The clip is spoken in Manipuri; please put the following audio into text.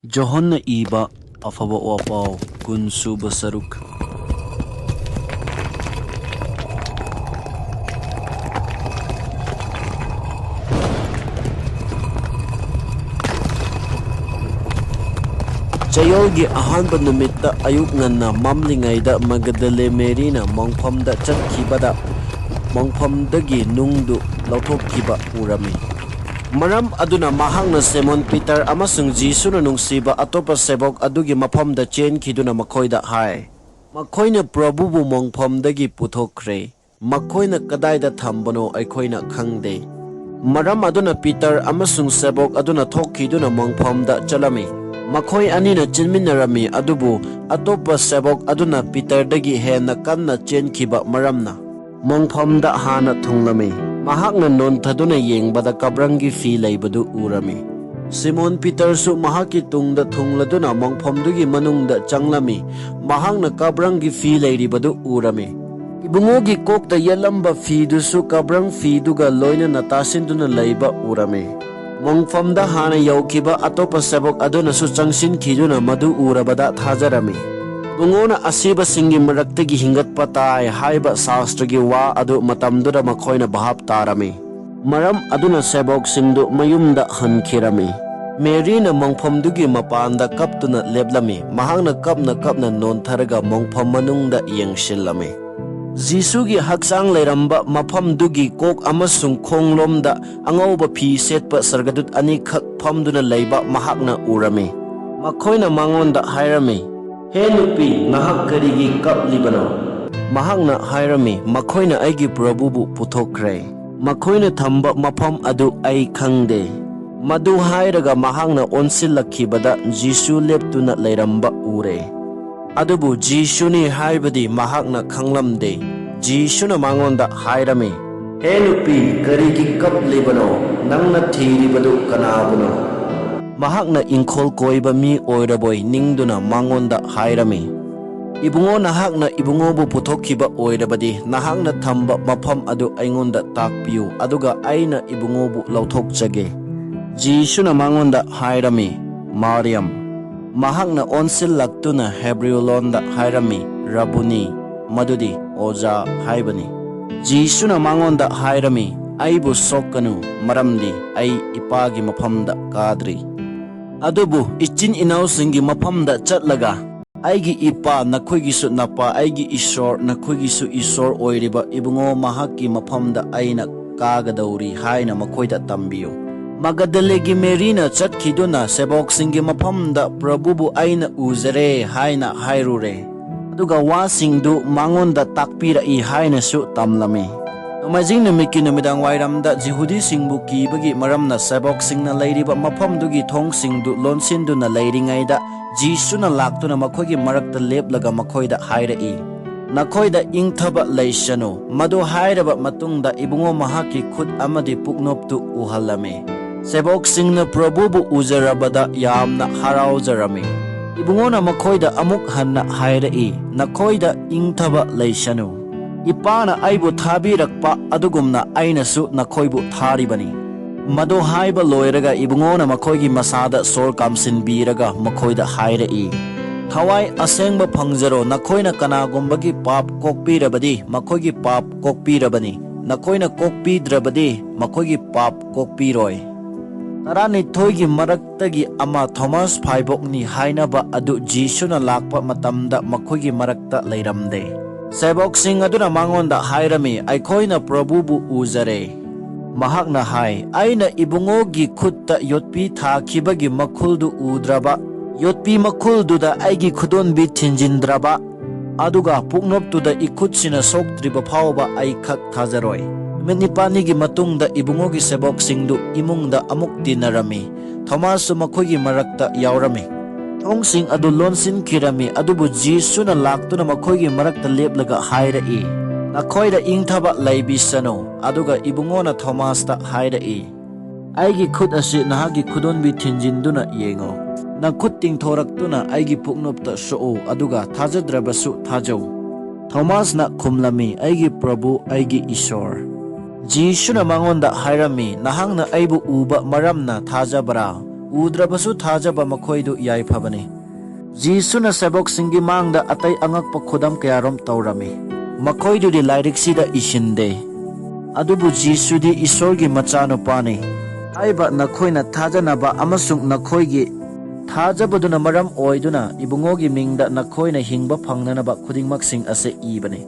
Johonna iba afaba wapau kun suba saruk. Chayolgi ahanba numitta ayuk nganna mamlingaida Magdalene Marina mongphamda chatkibada mongphamdagi nungdu lauthokkiba urami. Maram aduna mahangna Simon Peter amasung Jisuna nungsiba atopa sebok adugi maphamda chenkiduna makoida hai. Makoina Prabhubu mongphamdagi puthokre. Makoina kadaida thambano aikoina khangde. Maram aduna Peter amasung sebok aduna thokkiduna mongphamda chalami. Makoi anina chinminarami adubu atopa sebok aduna Peter dagi hena kanna chenkiba maramna mongphamda hana thunglami. Mahakna nontaduna yengbada kabrangi fi leibadu urami. Simon Peter su mahaki tungda thungladuna mongphamdugi manungda changlami. Mahakna kabrangi fi leiribadu urami. Ibungogi kokta yalamba fidusu kabrang fiduga loina natasinduna leiba urami. Mongphamda hana yaukiba atopa sebok aduna su changsin khiduna madu urabada thajarami. Bungona asiba singi maraktagi hingat patai haiba sastragi wa adu matamdura makoina bahap tarami. Maram aduna sebok singdu mayumda hankirami. Marina mongphamdugi mapanda kaptuna leblami. Mahangna kapna nontaraga mongpham manungda yengshilami. Jisugi haksang leiramba maphamdugi kok amasung khonglomda angauba phi setpa sargadut ani khak phamduna leiba mahakna urami. Makoina mangonda hairami. He nupi nahak karigi kaplibano. Mahakna hairami makoina aigi Prabhubu puthokre. Makoina thamba mapham adu ai khangde. Madu hairaga mahakna onsillakhibada Jisu leptuna leiramba ure. Adubu Jisuni haibadi mahakna khanglamde. Jisuna mangonda hairami. He nupi karigi kaplibano. Nangna thiribadu kanabuno. Mahakna ingkhol koiba mi oiraboy ningduna mangonda hairami. Ibungo nahakna ibungobu puthokkiba oirabadi nahakna thamba mapham adu aingonda takpiu aduga aina ibungobu lauthokjage. Jisuna mangonda hairami. Mariam. Mahakna onsil laktuna Hebrew londa hairami. Rabuni. Madudi oja haibani. Jisuna mangonda hairami. Aibu sokkanu maramdi ai ipagi maphamda kadri. Adubu ichin inaw singi maphamda chatlaga aigi ipa nakhoigi su napa aigi ishor nakhoigi su ishor oiriba ibungo mahaki maphamda aina kagadauri haina makhoida tambiyo. Magadalegi Marina chatkiduna sebok singi maphamda Prabhubu aina uzare haina hairure. Aduga wasingdu mangonda takpira I haina su tamlami. Amazing numiki numidang wairamda Jihudi singbu kibagi maramna sebok singna leiriba maphamdugi thong singdu lonsinduna leiringaida Jisuna laktuna makhoigi marakta leplaga makhoida hairai. Nakhoida ingthaba leishanu madu hairaba matungda ibungo mahaki khut amadi puknoptu uhalame. Sebok singna Prabhubu ujarabada yamna harauzarami. Ibungona makhoida amuk hanna hairai. Nakhoida ingthaba leishanu. Ipana aibu thabirakpa adugumna ainasu nakhoibu tharibani. Madu haiba loiraga ibungona makhoigi masada sor kamsinbiraga makhoida hairai. Thawai asengba phangjaro nakhoina kanagumbagi pap kokpirabadi makhoigi pap kokpirabani. Nakhoina kokpidrabadi makhoigi pap kokpiroi. Tarani thoigi maraktagi ama Thomas Phaibokni hainaba adu Jisuna lakpa matamda makhoigi marakta leiramde. Sebok sing aduna mangonda hairami aikoina Prabhubu uzare. Mahakna hai aina ibungogi khutta yotpi thakibagi makhuldu udraba. Yotpi makhulduda aigi khudonbi thinjindraba. Aduga puknoptuda ikhutsina soktriba phawba ai khak thajaroi. Menipanigi matungda ibungogi sebok singdu imungda amuk tinarami. Thomasu makhoigi marakta yaurami. Thongsing adu lonsin kirami adubu Jisuna laktuna makhoigi marakta leplaga hairai. Nakhoida ingthaba leibisano aduga ibungona Thomasta hairai. Aigi khut asi nahagi khudonbi thinjinduna yengo. Nakhut tingthoraktuna aigi puknopta soo aduga thajadrabasu thajau. Thomasna khumlami aigi Prabhu aigi Ishor. Jisuna mangonda hairami nahangna aibu uba maramna thajabara. Udrabasu thajaba makoidu yaifabani. Jisuna seboksingi mangda atai angakpa khudam kayarom taurami. Makoidu di lairiksida ishinde. Adubu Jisudi isorgi machanupani. Aiba nakhoina thajanaba amasung nakhoigi thajabaduna maram oiduna ibungogi mingda nakhoina hingba phangnanaba khudingmaksing ase ibani.